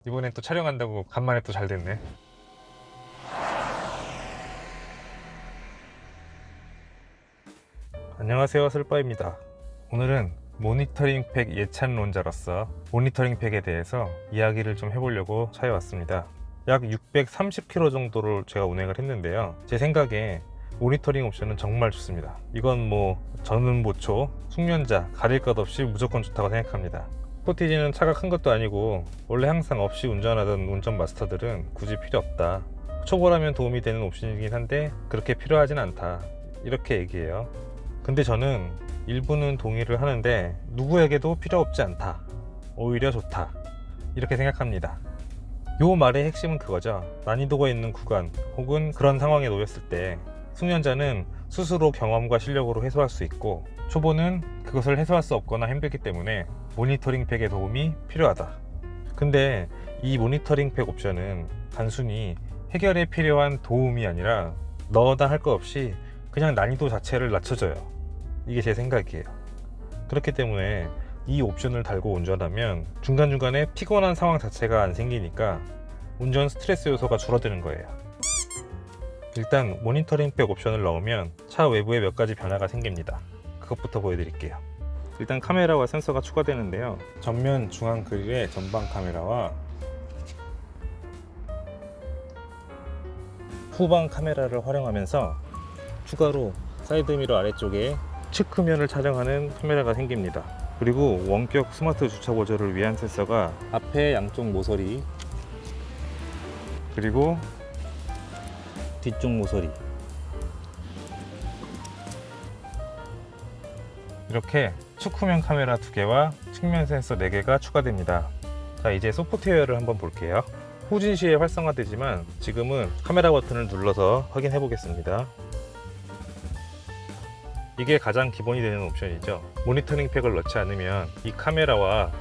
이번엔 또 촬영한다고 간만에 또 잘 됐네. 안녕하세요, 슬빠입니다. 오늘은 모니터링 팩 예찬론자로서 모니터링 팩에 대해서 이야기를 좀 해보려고 차에 왔습니다. 약 630km 정도를 제가 운행을 했는데요, 제 생각에 모니터링 옵션은 정말 좋습니다. 이건 뭐 전은 보초, 숙련자 가릴 것 없이 무조건 좋다고 생각합니다. 스포티지는 차가 큰 것도 아니고 원래 항상 없이 운전하던 운전 마스터들은 굳이 필요 없다, 초보라면 도움이 되는 옵션이긴 한데 그렇게 필요하진 않다, 이렇게 얘기해요. 근데 저는 일부는 동의를 하는데 누구에게도 필요 없지 않다, 오히려 좋다, 이렇게 생각합니다. 요 말의 핵심은 그거죠. 난이도가 있는 구간 혹은 그런 상황에 놓였을 때 숙련자는 스스로 경험과 실력으로 해소할 수 있고, 초보는 그것을 해소할 수 없거나 힘들기 때문에 모니터링 팩의 도움이 필요하다. 근데 이 모니터링 팩 옵션은 단순히 해결에 필요한 도움이 아니라 너다 할 거 없이 그냥 난이도 자체를 낮춰줘요. 이게 제 생각이에요. 그렇기 때문에 이 옵션을 달고 운전하면 중간중간에 피곤한 상황 자체가 안 생기니까 운전 스트레스 요소가 줄어드는 거예요. 일단 모니터링 백 옵션을 넣으면 차 외부에 몇 가지 변화가 생깁니다. 그것부터 보여드릴게요. 일단 카메라와 센서가 추가되는데요, 전면 중앙 그릴에 전방 카메라와 후방 카메라를 활용하면서 추가로 사이드미러 아래쪽에 측후면을 촬영하는 카메라가 생깁니다. 그리고 원격 스마트 주차 보조를 위한 센서가 앞에 양쪽 모서리 그리고 뒤쪽 모서리, 이렇게 측후면 카메라 2개와 측면 센서 4개가 추가됩니다. 자, 이제 소프트웨어를 한번 볼게요. 후진 시에 활성화되지만 지금은 카메라 버튼을 눌러서 확인해 보겠습니다. 이게 가장 기본이 되는 옵션이죠. 모니터링 팩을 넣지 않으면 이 카메라와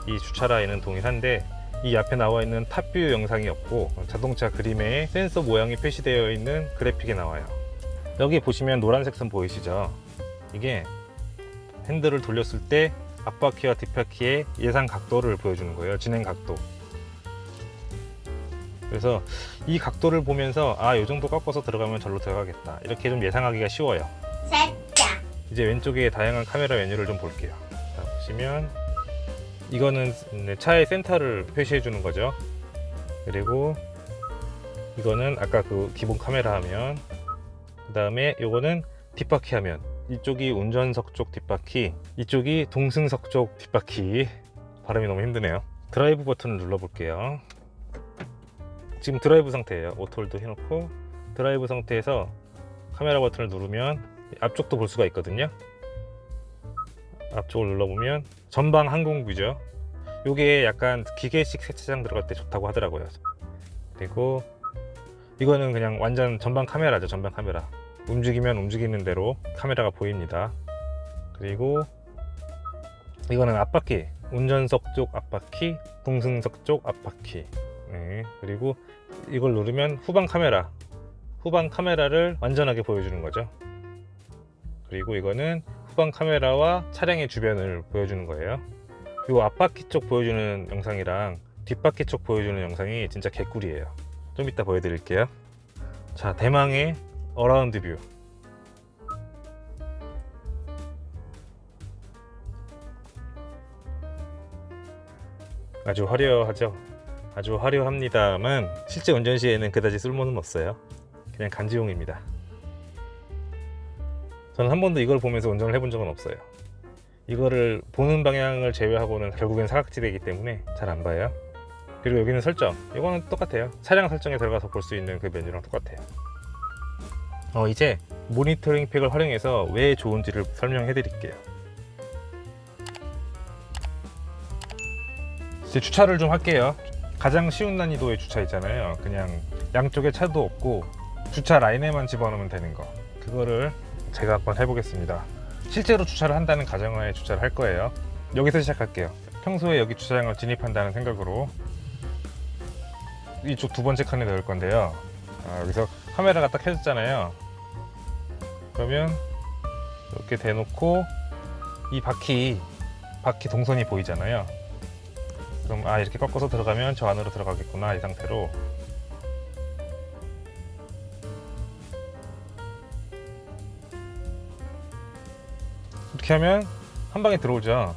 이 주차 라인은 동일한데 이 앞에 나와 있는 탑뷰 영상이 없고 자동차 그림에 센서 모양이 표시되어 있는 그래픽이 나와요. 여기 보시면 노란색 선 보이시죠? 이게 핸들을 돌렸을 때 앞바퀴와 뒷바퀴의 예상 각도를 보여주는 거예요. 진행 각도. 그래서 이 각도를 보면서 이 정도 꺾어서 들어가면 절로 들어가겠다, 이렇게 좀 예상하기가 쉬워요. 살짝. 이제 왼쪽에 다양한 카메라 메뉴를 좀 볼게요. 자, 보시면 이거는 차의 센터를 표시해 주는 거죠. 그리고 이거는 아까 그 기본 카메라 화면, 그 다음에 이거는 뒷바퀴 화면. 이쪽이 운전석 쪽 뒷바퀴, 이쪽이 동승석 쪽 뒷바퀴. 발음이 너무 힘드네요. 드라이브 버튼을 눌러 볼게요. 지금 드라이브 상태예요. 오토홀드 해놓고 드라이브 상태에서 카메라 버튼을 누르면 앞쪽도 볼 수가 있거든요. 앞쪽을 눌러보면 전방 항공뷰죠. 요게 약간 기계식 세차장 들어갈 때 좋다고 하더라고요. 그리고 이거는 그냥 완전 전방 카메라죠. 전방 카메라. 움직이면 움직이는 대로 카메라가 보입니다. 그리고 이거는 앞바퀴, 운전석 쪽 앞바퀴, 동승석 쪽 앞바퀴. 네. 그리고 이걸 누르면 후방 카메라, 후방 카메라를 완전하게 보여주는 거죠. 그리고 이거는 후방 카메라와 차량의 주변을 보여주는 거예요. 이 앞바퀴 쪽 보여주는 영상이랑 뒷바퀴 쪽 보여주는 영상이 진짜 개꿀이에요. 좀 이따 보여드릴게요. 자, 대망의 어라운드 뷰. 아주 화려하죠. 아주 화려합니다만 실제 운전 시에는 그다지 쓸모는 없어요. 그냥 간지용입니다. 저는 한 번도 이걸 보면서 운전을 해본 적은 없어요. 이거를 보는 방향을 제외하고는 결국엔 사각지대이기 때문에 잘 안 봐요. 그리고 여기는 설정, 이거는 똑같아요. 차량 설정에 들어가서 볼 수 있는 그 메뉴랑 똑같아요. 이제 모니터링 팩을 활용해서 왜 좋은지를 설명해 드릴게요. 이제 주차를 좀 할게요. 가장 쉬운 난이도의 주차 있잖아요. 그냥 양쪽에 차도 없고 주차 라인에만 집어넣으면 되는 거, 그거를 제가 한번 해보겠습니다. 실제로 주차를 한다는 가정하에 주차를 할 거예요. 여기서 시작할게요. 평소에 여기 주차장을 진입한다는 생각으로 이쪽 두 번째 칸에 넣을 건데요. 여기서 카메라가 딱 켜졌잖아요. 그러면 이렇게 대놓고 이 바퀴 동선이 보이잖아요. 그럼 이렇게 꺾어서 들어가면 저 안으로 들어가겠구나, 이 상태로. 이렇게 하면 한 방에 들어오죠.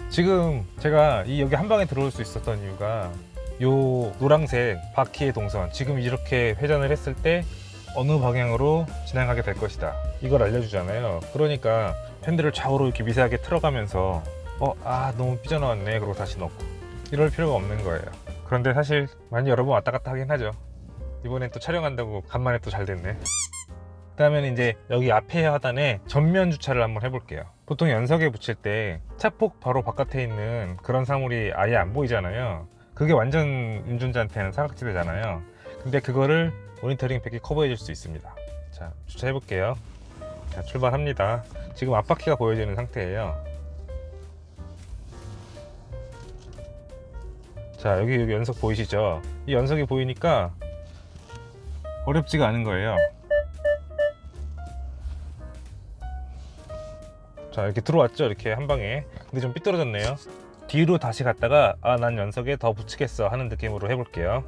지금 제가 여기 한 방에 들어올 수 있었던 이유가 요 노란색 바퀴의 동선, 지금 이렇게 회전을 했을 때 어느 방향으로 진행하게 될 것이다, 이걸 알려주잖아요. 그러니까 핸들을 좌우로 이렇게 미세하게 틀어가면서 너무 삐져나왔네 그러고 다시 넣고, 이럴 필요가 없는 거예요. 그런데 사실 많이 여러 번 왔다 갔다 하긴 하죠. 이번엔 또 촬영한다고 간만에 또 잘 됐네. 그 다음에는 이제 여기 앞에 하단에 전면 주차를 한번 해볼게요. 보통 연석에 붙일 때 차폭 바로 바깥에 있는 그런 사물이 아예 안 보이잖아요. 그게 완전 운전자한테는 사각지대잖아요. 근데 그거를 모니터링 팩이 커버해 줄 수 있습니다. 자, 주차해 볼게요. 자, 출발합니다. 지금 앞바퀴가 보여지는 상태예요. 자, 여기 연석 보이시죠? 이 연석이 보이니까 어렵지가 않은 거예요. 자, 이렇게 들어왔죠, 이렇게 한 방에. 근데 좀 삐뚤어졌네요. 뒤로 다시 갔다가 난 연석에 더 붙이겠어 하는 느낌으로 해볼게요.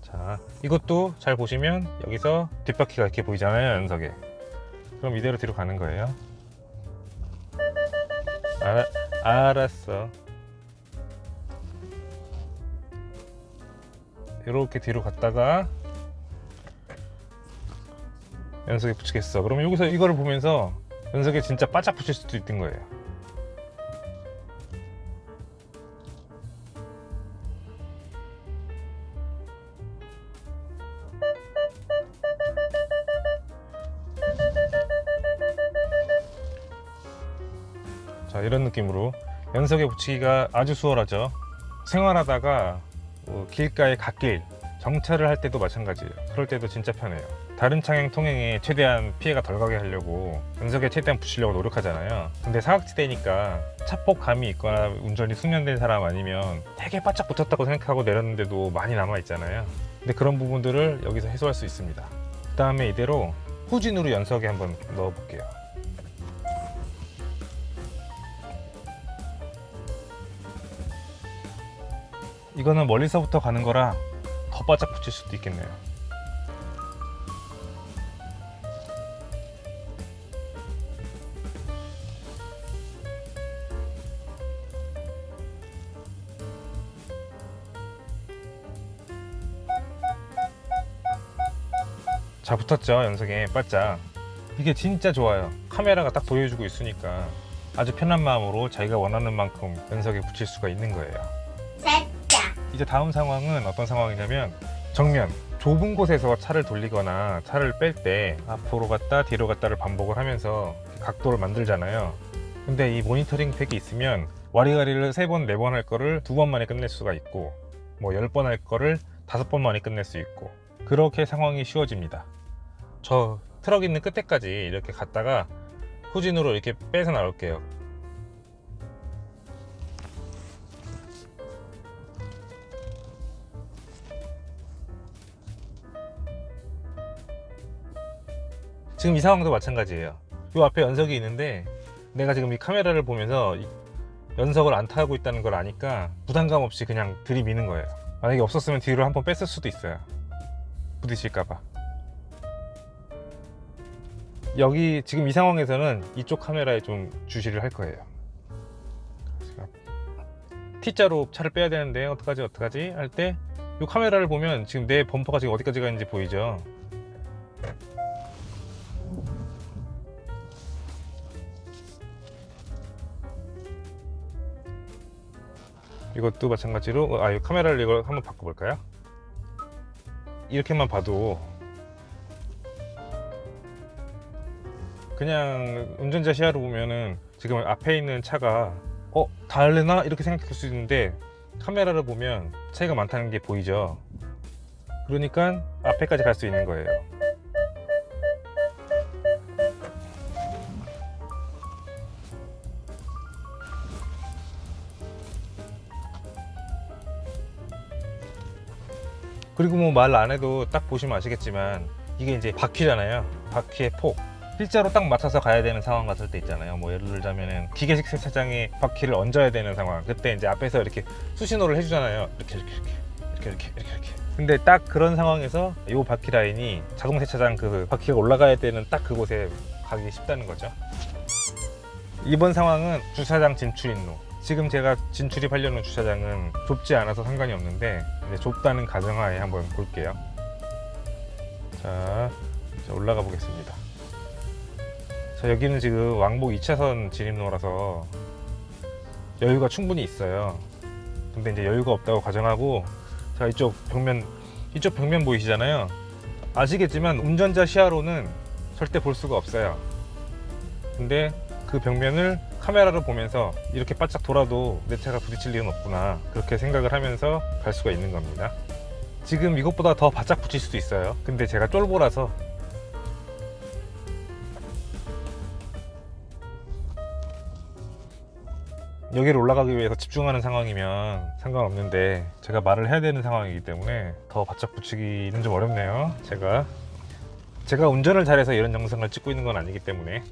자, 이것도 잘 보시면 여기서 뒷바퀴가 이렇게 보이잖아요, 연석에. 그럼 이대로 뒤로 가는 거예요. 알았어. 이렇게 뒤로 갔다가 연석에 붙이겠어. 그럼 여기서 이거를 보면서 연석에 진짜 바짝 붙일 수도 있는 거예요. 자, 이런 느낌으로 연석에 붙이기가 아주 수월하죠. 생활하다가 길가의 갓길, 정차를 할 때도 마찬가지예요. 그럴 때도 진짜 편해요. 다른 차량 통행에 최대한 피해가 덜 가게 하려고 연석에 최대한 붙이려고 노력하잖아요. 근데 사각지대니까 차폭감이 있거나 운전이 숙련된 사람 아니면 되게 바짝 붙었다고 생각하고 내렸는데도 많이 남아 있잖아요. 근데 그런 부분들을 여기서 해소할 수 있습니다. 그 다음에 이대로 후진으로 연석에 한번 넣어 볼게요. 이거는 멀리서부터 가는 거라 더 바짝 붙일 수도 있겠네요. 자, 붙었죠, 연석에 바짝. 이게 진짜 좋아요. 카메라가 딱 보여주고 있으니까 아주 편한 마음으로 자기가 원하는 만큼 연석에 붙일 수가 있는 거예요. 이제 다음 상황은 어떤 상황이냐면, 정면 좁은 곳에서 차를 돌리거나 차를 뺄 때 앞으로 갔다 뒤로 갔다를 반복을 하면서 각도를 만들잖아요. 근데 이 모니터링 팩이 있으면 와리가리를 3번, 4번 할 거를 2번 만에 끝낼 수가 있고, 10번 할 거를 5번 만에 끝낼 수 있고, 그렇게 상황이 쉬워집니다. 저 트럭 있는 끝에까지 이렇게 갔다가 후진으로 이렇게 빼서 나올게요. 지금 이 상황도 마찬가지예요. 이 앞에 연석이 있는데 내가 지금 이 카메라를 보면서 연석을 안 타고 있다는 걸 아니까 부담감 없이 그냥 들이미는 거예요. 만약에 없었으면 뒤로 한번 뺐을 수도 있어요. 부딪힐까봐. 여기 지금 이 상황에서는 이쪽 카메라에 좀 주시를 할 거예요. T자로 차를 빼야 되는데 어떡하지 할 때 이 카메라를 보면 지금 내 범퍼가 지금 어디까지 가는지 보이죠. 이것도 마찬가지로 이 카메라를 이걸 한번 바꿔볼까요? 이렇게만 봐도 그냥 운전자 시야로 보면은 지금 앞에 있는 차가 닿을래나? 이렇게 생각할 수 있는데, 카메라를 보면 차이가 많다는 게 보이죠. 그러니까 앞에까지 갈 수 있는 거예요. 그리고 말 안 해도 딱 보시면 아시겠지만 이게 이제 바퀴잖아요. 바퀴의 폭, 필자로 딱 맞춰서 가야 되는 상황 같을 때 있잖아요. 뭐 예를 들자면은 기계식 세차장에 바퀴를 얹어야 되는 상황. 그때 이제 앞에서 이렇게 수신호를 해주잖아요. 이렇게. 근데 딱 그런 상황에서 이 바퀴 라인이 자동 세차장 그 바퀴가 올라가야 되는 딱 그곳에 가기 쉽다는 거죠. 이번 상황은 주차장 진출인로. 지금 제가 진출입하려는 주차장은 좁지 않아서 상관이 없는데 이제 좁다는 가정하에 한번 볼게요. 자, 올라가 보겠습니다. 자, 여기는 지금 왕복 2차선 진입로라서 여유가 충분히 있어요. 근데 이제 여유가 없다고 가정하고, 자, 이쪽 벽면 보이시잖아요. 아시겠지만 운전자 시야로는 절대 볼 수가 없어요. 근데 그 벽면을 카메라로 보면서 이렇게 바짝 돌아도 내 차가 부딪힐 일은 없구나, 그렇게 생각을 하면서 갈 수가 있는 겁니다. 지금 이것보다 더 바짝 붙일 수도 있어요. 근데 제가 쫄보라서 여기를 올라가기 위해서 집중하는 상황이면 상관없는데, 제가 말을 해야 되는 상황이기 때문에 더 바짝 붙이기는 좀 어렵네요. 제가 운전을 잘해서 이런 영상을 찍고 있는 건 아니기 때문에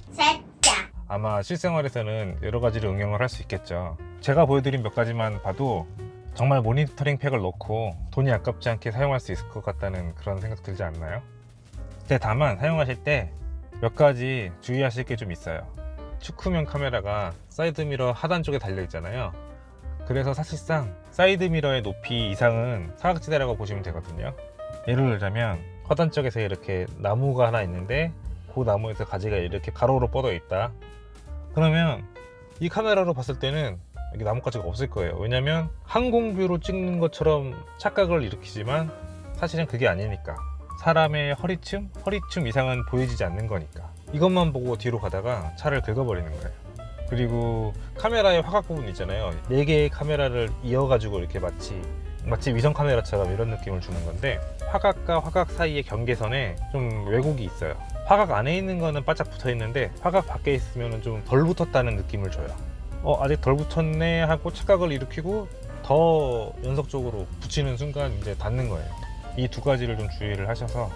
아마 실생활에서는 여러 가지를 응용을 할 수 있겠죠. 제가 보여드린 몇 가지만 봐도 정말 모니터링 팩을 넣고 돈이 아깝지 않게 사용할 수 있을 것 같다는 그런 생각 들지 않나요? 근데 다만 사용하실 때 몇 가지 주의하실 게 좀 있어요. 축구용 카메라가 사이드미러 하단 쪽에 달려 있잖아요. 그래서 사실상 사이드미러의 높이 이상은 사각지대라고 보시면 되거든요. 예를 들자면 하단 쪽에서 이렇게 나무가 하나 있는데 그 나무에서 가지가 이렇게 가로로 뻗어 있다. 그러면 이 카메라로 봤을 때는 여기 나뭇가지가 없을 거예요. 왜냐면 항공뷰로 찍는 것처럼 착각을 일으키지만 사실은 그게 아니니까. 사람의 허리춤 이상은 보여지지 않는 거니까. 이것만 보고 뒤로 가다가 차를 긁어버리는 거예요. 그리고 카메라의 화각 부분 있잖아요. 4개의 카메라를 이어가지고 이렇게 마치 위성 카메라처럼 이런 느낌을 주는 건데, 화각과 화각 사이의 경계선에 좀 왜곡이 있어요. 화각 안에 있는 거는 바짝 붙어 있는데 화각 밖에 있으면 좀 덜 붙었다는 느낌을 줘요. 아직 덜 붙었네 하고 착각을 일으키고 더 연속적으로 붙이는 순간 이제 닿는 거예요. 이 두 가지를 좀 주의를 하셔서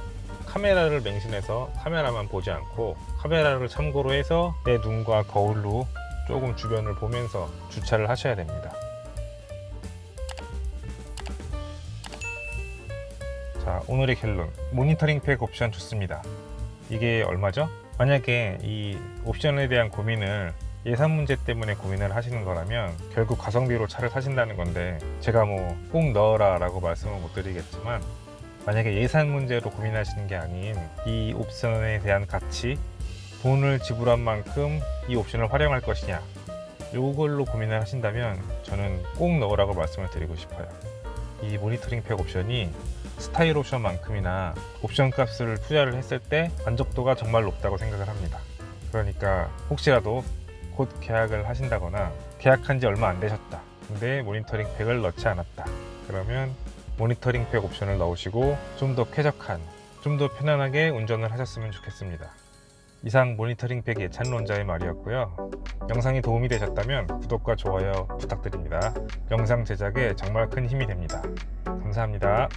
카메라를 맹신해서 카메라만 보지 않고 카메라를 참고로 해서 내 눈과 거울로 조금 주변을 보면서 주차를 하셔야 됩니다. 자, 오늘의 결론. 모니터링 팩 옵션 좋습니다. 이게 얼마죠? 만약에 이 옵션에 대한 고민을 예산 문제 때문에 고민을 하시는 거라면 결국 가성비로 차를 사신다는 건데, 제가 뭐 꼭 넣어라 라고 말씀은 못 드리겠지만, 만약에 예산 문제로 고민하시는 게 아닌 이 옵션에 대한 가치, 돈을 지불한 만큼 이 옵션을 활용할 것이냐, 이걸로 고민을 하신다면 저는 꼭 넣으라고 말씀을 드리고 싶어요. 이 모니터링 팩 옵션이 스타일 옵션만큼이나 옵션 값을 투자를 했을 때 만족도가 정말 높다고 생각을 합니다. 그러니까 혹시라도 곧 계약을 하신다거나 계약한 지 얼마 안 되셨다, 근데 모니터링 팩을 넣지 않았다, 그러면 모니터링 팩 옵션을 넣으시고 좀 더 쾌적한, 좀 더 편안하게 운전을 하셨으면 좋겠습니다. 이상 모니터링 팩 예찬론자의 말이었고요. 영상이 도움이 되셨다면 구독과 좋아요 부탁드립니다. 영상 제작에 정말 큰 힘이 됩니다. 감사합니다.